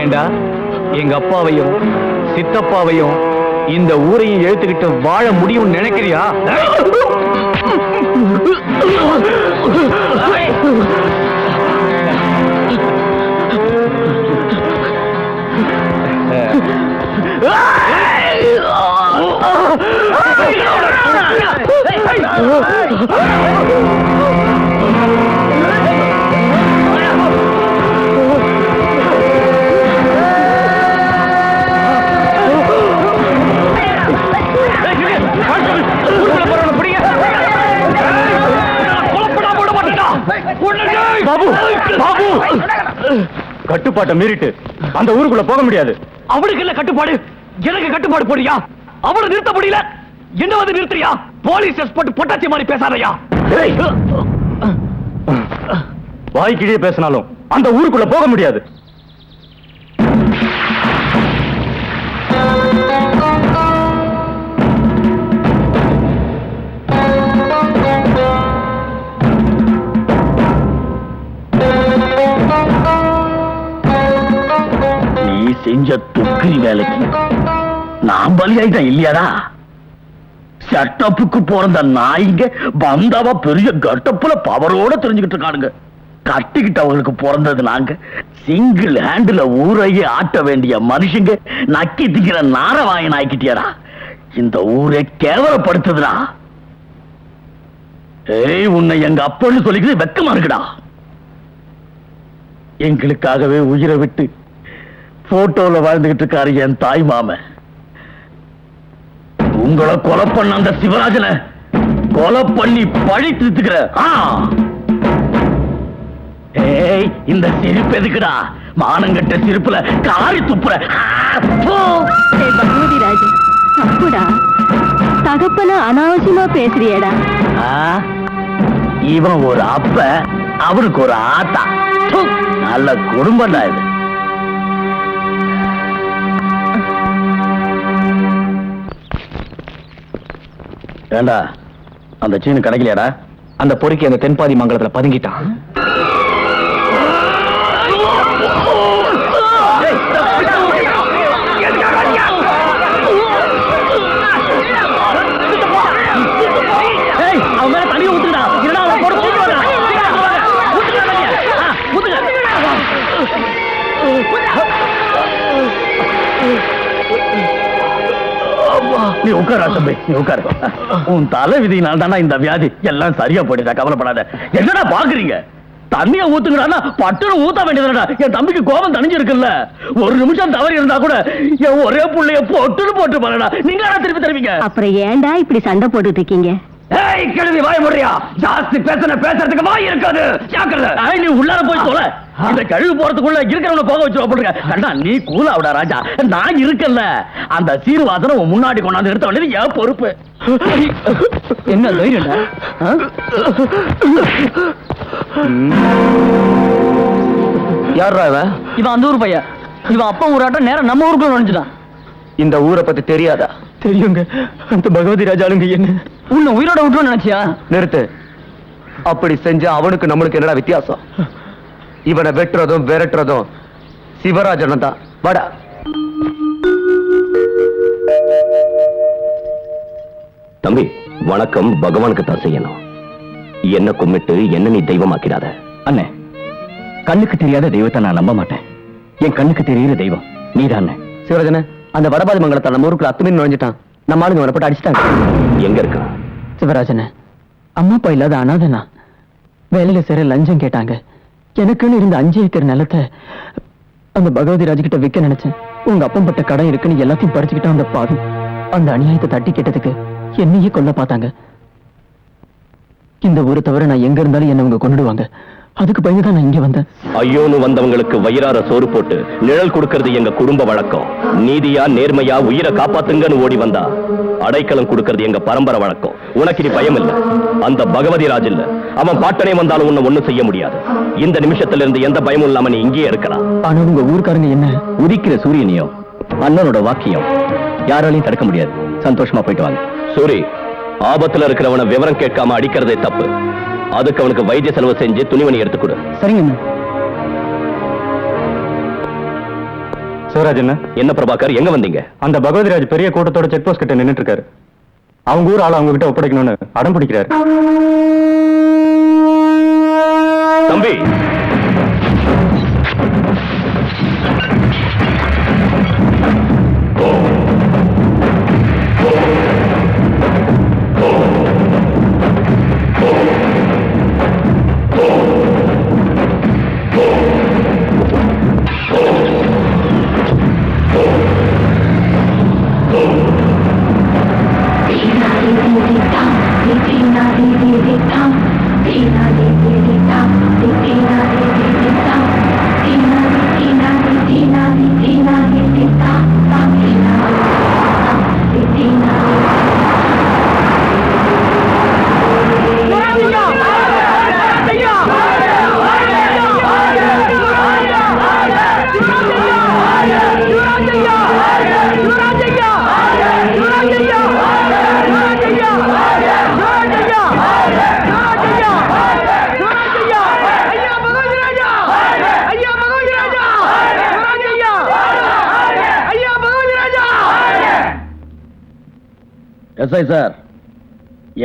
ஏண்டா எங்க அப்பாவையும் சித்தப்பாவையும் இந்த ஊரையும் எழுத்துக்கிட்டு வாழ முடியும் நினைக்கிறியா? பாபு பாபு கட்டுப்பாட்டை மீறிட்டு அந்த ஊருக்குள்ள போக முடியாது. அவளுக்கு இல்ல கட்டுப்பாடு, எனக்கு கட்டுப்பாடு போடுறியா? அவளை நிறுத்த முடியல, என்ன வந்து நிறுத்துறியா? போலீஸ் போட்டு பொட்டாச்சி மாதிரி பேசாதையா? வாய்க்கிழியே பேசினாலும் அந்த ஊருக்குள்ள போக முடியாது. செஞ்ச துக்கிரி வேலைக்கு நான் பலியாயிட்டேன் இல்லையாடா? செட்டப்புக்கு பிறந்த நாய்ங்க பந்தாவா பெரிய கட்டப்புல பவரோட தெரிஞ்சுக்கிட்டு இருக்கானுங்க. கட்டிக்கிட்டவங்களுக்கு பிறந்தது நாங்க. சிங்கிள் ஹேண்டில் ஊரையே ஆட்ட வேண்டிய மனுஷங்க நக்கி திக்கிற நாரவாயன் ஆக்கிட்டியடா. இந்த ஊரை கேவலப்படுத்துதுடா. ஏய், உன்னை எங்க அப்பன்னு சொல்லிக்கிறது வெக்கமா இருக்குடா. எங்களுக்காகவே உயிரை விட்டு போட்டோல வாழ்ந்துகிட்டு இருக்காரு என் தாய் மாமன். உங்களை கொலை பண்ண அந்த சிவராஜனை கொலை பண்ணி பழி தீர்த்துக்கிற. ஏய், இந்த சிரிப்பு எதுக்குடா? மானங்கட்ட சிரிப்புல காரி துப்புற. பகவதிராஜ், தப்புடா. தகப்பன அனாவசியமா பேசுறியடா. இவன் ஒரு அப்ப, அவனுக்கு ஒரு ஆத்தா. நல்ல குடும்பம் தான் இது. ஏண்டா, அந்த சீனு கிடைக்கலையாடா? அந்த பொறுக்கி அந்த தென்பாதி மங்கலத்துல பதுங்கிட்டான். அவன் மேல தனியை ஊத்துடா. நீ உட்கார தம்பி, நீ உட்காரு. உன் தலை விதியினால் தானே இந்த வியாதி. எல்லாம் சரியா போயிடுதா, கவலைப்படாத. என்னடா பாக்குறீங்க? தண்ணிய ஊத்துங்கடா, பட்டுன்னு ஊத்த வேண்டியதுடா. என் தம்பிக்கு கோபம் தணிஞ்சு இருக்குல்ல. ஒரு நிமிஷம் தவறி இருந்தா கூட என் ஒரே புள்ளைய போட்டுன்னு போட்டு பாருடா. நீங்க திருப்பி தருவீங்க. அப்புறம் ஏன்டா இப்படி சண்டை போட்டுட்டு இருக்கீங்க? ஏய், கிழவி வாய முடியா? ஜாஸ்தி பேசுறதுக்கு வாய் இருக்காது. ஜாக்கிரதை. நீ உள்ளார போய் சொல்ல. இந்த கழுவு போறதுக்குள்ள இருக்கிறவன போக வச்சு போடுங்க. கண்டா, நீ கூலாவிடா ராஜா. நான் இருக்கல்ல. அந்த சீர்வாசனை உன் முன்னாடி கொண்டாந்து நிறுத்த வேண்டியது என் பொறுப்பு. என்ன தைரியம்டா? யாரா இவன்? இவன் அந்த ஊர் பையன். இவன் அப்பா ஊராட்டம் நேரம் நம்ம ஊருக்குள்ள நுழைஞ்சுட்டான். இந்த ஊரை பத்தி தெரியாதா? தெரியுங்க. அந்த பகவதி ராஜாளுங்க என்ன உன்னை உயிரோட விட்டுரும் நினைச்சியா? நிறுத்து. அப்படி செஞ்ச அவனுக்கு நம்மளுக்கு என்னடா வித்தியாசம்? இவனை வெட்டுறதும் விரட்டுறதும் சிவராஜன் தான். வாடா. தம்பி, வணக்கம் பகவானுக்கு தான் செய்யணும். என்ன கும்பிட்டு என்ன நீ தெய்வமாக்கிறாத. அண்ணே, கண்ணுக்கு தெரியாத தெய்வத்தை நான் நம்ப மாட்டேன். என் கண்ணுக்கு தெரியுற தெய்வம் நீதானே. சிவராஜன, அந்த வடபாதி மங்கலத்தை நம்ம ஊருக்கு அத்துமீன் நுழைஞ்சிட்டான். நம்ம ஆளுங்க அவனை போட்டு அடிச்சிட்டாங்க. எங்க இருக்கா? சிவராஜன, அம்மா அப்பா இல்லாத அனாதனா. வேலையில சேர லஞ்சம் கேட்டாங்க. எனக்குன்னு இருந்த 5 ஏக்கர் நிலத்தை அந்த பகவதி ராஜ் கிட்ட விற்க நினைச்சேன். உங்க அப்பம் பட்ட கடன் இருக்குன்னு எல்லாத்தையும் பறிச்சுக்கிட்டான் அந்த பாவி. அந்த அநியாயத்தை தட்டி கேட்டதுக்கு என்னையே கொல்ல பார்த்தாங்க. இந்த ஊரை தவிர நான் எங்க இருந்தாலும் என்ன அவங்க கொண்டுடுவாங்க. அதுக்கு பயந்துதான் நான் இங்க வந்தேன். ஐயோன்னு வந்தவங்களுக்கு வயிறார சோறு போட்டு நிழல் கொடுக்கிறது எங்க குடும்ப வழக்கம். நீதியா நேர்மையா உயிரை காப்பாத்துங்கன்னு ஓடி வந்தா அடைக்கலம் கொடுக்கிறது எங்க பரம்பரை வழக்கம். உனக்கு நீ பயம் இல்ல. அந்த பகவதி ராஜ் இல்ல, அவன் பாட்டனே வந்தாலும் உன்னை ஒண்ணும் செய்ய முடியாது. இந்த நிமிஷத்துல இருந்து எந்த பயமும் இல்லாம நீ இங்கேயே இருக்கலாம். ஆனா உங்க ஊர்க்காரங்க என்ன உதிக்கிற சூரியனையோ அண்ணனோட வாக்கியம் யாராலையும் தடுக்க முடியாது. சந்தோஷமா போயிட்டு வாங்க. சூரி, ஆபத்துல இருக்கிறவன விவரம் கேட்காம அடிக்கிறதே தப்பு. அதுக்கு அவனுக்கு வைத்திய செலவு செஞ்சு துணிமணி எடுத்து கொடு. சரிங்க. சிவராஜ் என்ன பிரபாகர், எங்க வந்தீங்க? அந்த பகவதிராஜ் பெரிய கூட்டத்தோட செக் போஸ்ட் கிட்ட நின்னுட்டு இருக்காரு. அவங்க ஊர் ஆள அவங்க கிட்ட ஒப்படைக்கணும்னு அடம் பிடிக்கிறாரு. தம்பி, எஸ்ஐ சார்,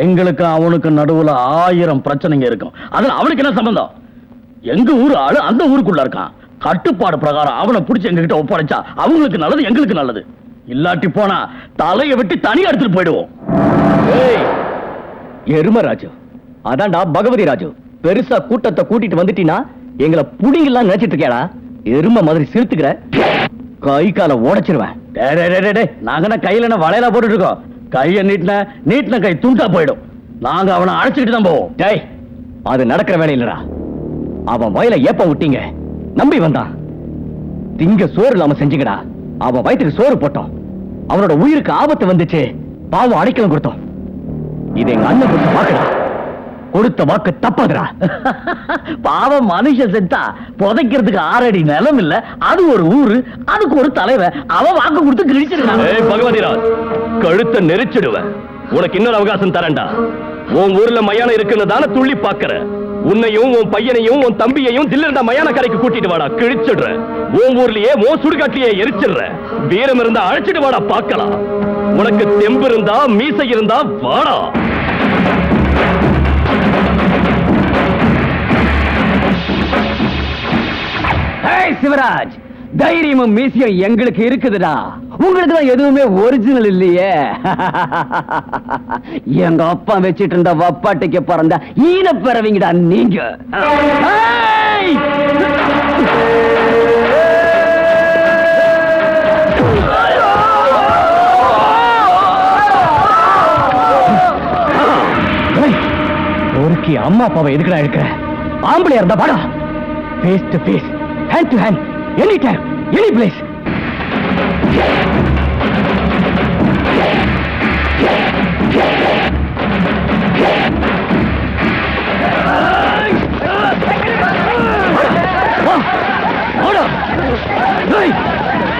எங்களுக்கு அவனுக்கு நடுவுல 1000 பிரச்சனைங்க இருக்கும். அதுல அவனுக்கு என்ன சம்பந்தம்? எங்க ஊர் ஆளு அந்த ஊருக்குள்ள இருக்கான். கட்டுப்பாடு பிரகாரம் அவனை பிடிச்சி எங்க கிட்ட ஒப்படைச்சா அவங்களுக்கு நல்லது, எங்களுக்கு நல்லது. இல்லாட்டி போனா தலையை விட்டு தனியா எடுத்துட்டு போயிடுவோம். எருமராஜு, அதான்டா பகவதி ராஜு. பெருசா கூட்டத்தை கூட்டிட்டு வந்துட்டீனா எங்களை புடிங்கலாம் நினைச்சிட்டு இருக்கியாடா? எரும மாதிரி சிரித்துக்கிற, கை காலை உடைச்சிருவேன். நாங்க கையில என்ன வளையலா போட்டுட்டு இருக்கோம்? கைய நீட்டின கை துண்டா போயிடும். நாங்க அவனை அழைச்சிட்டு தான் போவோம். டேய், அது நடக்கிற வேலை இல்லடா. அவன் வயல ஏப்ப விட்டீங்க, நம்பி வந்தான். திங்க சோறு இல்லாம செஞ்சீங்கடா. அவன் வயிற்றுக்கு சோறு போட்டோம், அவனோட உயிருக்கு ஆபத்து வந்துச்சு. பாவம் அடைக்கலம் கொடுத்தோம். இது எங்க அண்ணன் கொடுத்த வாக்குடா. கொடுத்த வாக்கு தப்பாதுடா. பாவம், மனுஷன் செத்தா புதைக்கிறதுக்கு 6 அடி நிலம் இல்ல, அது ஒரு ஊரு, அதுக்கு ஒரு தலைவன். அவன் வாக்கு கொடுத்து கிழிச்சிருக்கான். பகவதிராஜ், கழுத்தை நெரிச்சிடுவேன். உனக்கு இன்னொரு அவகாசம் தரேன்டா. உன் ஊர்ல மயானம் இருக்குன்னு தானே துள்ளி பாக்குற. உன்னையும் உன் பையனையும் உன் தம்பியையும் தில்லிருந்த மயான கரைக்கு கூட்டிட்டு வாடா, கிழிச்சிடுற. உன் ஊர்லயே உன் சுடுகாட்டிலேயே எரிச்சிடுற. வீரம் இருந்தா அழைச்சிட்டு வாடா, பார்க்கலாம். உனக்கு தெம்பு இருந்தா மீசை இருந்தா வாடா. சிவராஜ், தைரியமும் மீசியம் எங்களுக்கு இருக்குதுடா. உங்களுக்கு தான் எதுவுமே ஒரிஜினல் இல்லையே. எங்க அப்பா வச்சிட்டு இருந்த வப்பாட்டிக்கு பிறந்த ஈன பிறவிங்கடா நீங்க. ஒருக்கி அம்மா அப்பாவை எதுக்குடா இருக்கிற? ஆம்பளையா இருந்தா பாடா. Face to face, hand to hand, any time, any place.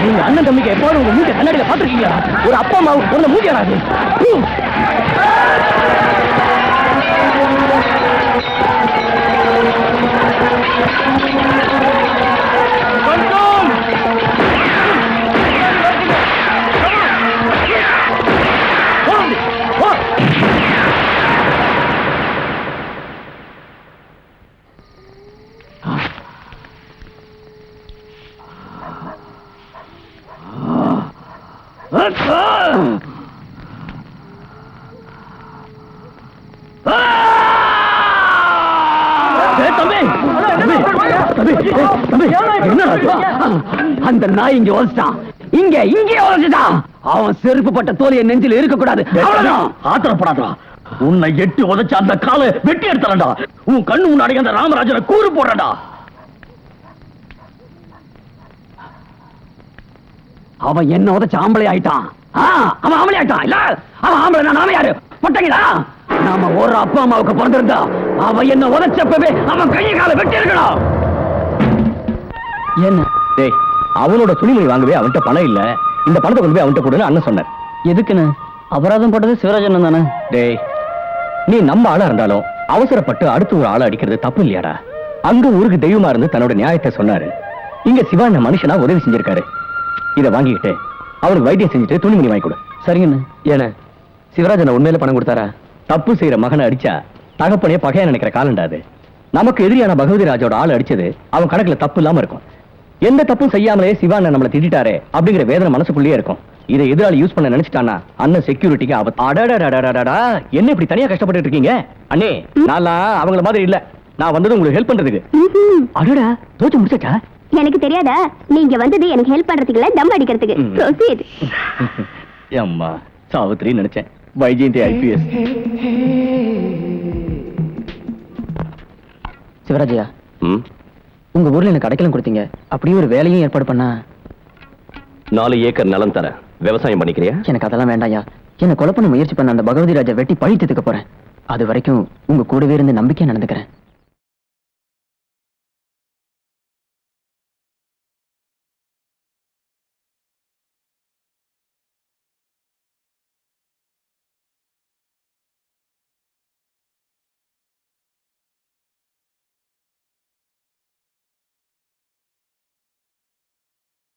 நீங்க அண்ணன் தம்பிக்கு எப்போது உங்க மூட்டை கண்ணாடியில பாத்துருக்கீங்களா? ஒரு அப்பா அம்மா ஒரு மூட்டியாடாது. அந்த நாய் இங்க ஒழிச்சிட்டான். இங்கே ஒழிச்சிட்டான். அவன் செருப்பு பட்ட தோலிய நெஞ்சில் இருக்க கூடாது. ஆத்திரப்படாதா. உன்னை எட்டி உதைச்ச அந்த காலை வெட்டி எடுத்தலடா. உன் கண்ணு முன்னாடி அந்த ராமராஜனை கூறு போடுறடா. அவன் என்ன உதைச்ச ஆம்பளை ஆயிட்டான். அவன் ஆம்பளை ஆயிட்டான். இல்ல, அவன் ஆம்பளை, நாம யாரு? பொட்டங்களா? நாம ஒரு அப்பா அம்மாவுக்கு பிறந்திருந்தா அவன் என்ன உதைச்சப்பவே அவன் கையை காலை வெட்டி இருக்கணும். என்ன? டேய், அவனோட துணிமணி வாங்கவே அவன்கிட்ட பணம் இல்ல. இந்த பணத்தை கொண்டு போய் அவன்கிட்ட கொடுன்னு அண்ணன் சொன்னார். எதுக்குன்னு? அபராதம் போட்டது சிவராஜன் தானே? டேய், நீ நம்ம ஆளா இருந்தாலும் அவசரப்பட்டு அடுத்து ஒரு ஆளை அடிக்கிறது தப்பு இல்லையாடா? அங்க ஊருக்கு தெய்வமா இருந்து தன்னோட நியாயத்தை சொன்னாரு. இங்க சிவா என்ன மனுஷனா உதவி செஞ்சிருக்காரு. இத வாங்கிக்கிட்டு அவனுக்கு வைத்தியம் செஞ்சுட்டு துணிமணி வாங்கி கொடு. சரிங்கண்ணு. ஏன சிவராஜன் உண்மையில பணம் கொடுத்தாரா? தப்பு செய்யற மகனை அடிச்சா தகப்பனே பகையா நினைக்கிற காலண்டா அது. நமக்கு எதிரியான பகவதி ராஜோட ஆள் அடிச்சது அவன் கணக்குல தப்பு இல்லாம இருக்கும். எந்த தப்பும் செய்யாமலே சிவான நம்மளை திட்டாரே அப்படிங்கிற வேதனை மனசுக்குள்ளேயே இருக்கும். இதை எதிராளி யூஸ் பண்ண நினைச்சிட்டானா அண்ணன் செக்யூரிட்டிக்கு அடடடடடடா, என்ன இப்படி தனியா கஷ்டப்பட்டு இருக்கீங்க? அண்ணே, நான் அவங்கள மாதிரி இல்ல. நான் வந்தது உங்களுக்கு ஹெல்ப் பண்றதுக்கு. அடடா, தோச்சு முடிச்சாச்சா? எனக்கு தெரியாதா? நீங்க வந்தது எனக்கு ஹெல்ப் பண்றதுக்கு இல்ல, தம் அடிக்கிறதுக்கு. Proceed. அம்மா சாவித்திரி நினைச்சேன். வைஜெயந்தி ஐபிஎஸ். சிவராஜையா, ம், உங்க ஊர்ல எனக்கு அடைக்கலம் கொடுத்தீங்க. அப்படியே ஒரு வேலையும் ஏற்பாடு பண்ணா 4 ஏக்கர் நிலம் தரேன். விவசாயம் பண்ணிக்கிறியா? எனக்கு அதெல்லாம் வேண்டாயா. என்ன கொலை பண்ண முயற்சி பண்ண அந்த பகவதி ராஜா வெட்டி பழித்ததுக்கு போறேன். அது வரைக்கும் உங்க கூடவே இருந்து நம்பிக்கையா நடந்துக்கிறேன்.